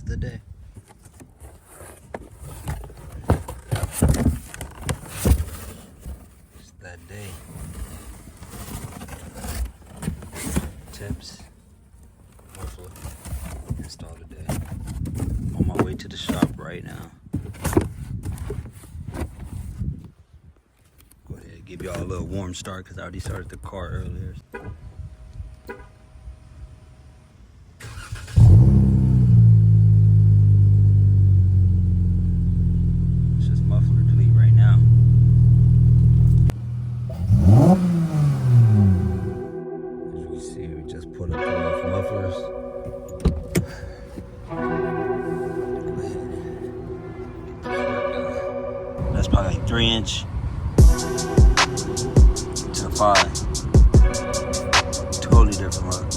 the day. It's that day. Tips, muffler, install today. On my way to the shop right now. Go ahead and give y'all a little warm start because I already started the car earlier. It's just muffler delete right now. As you can see, we just put up the mufflers. That's probably like 3-inch to 5. Totally different look.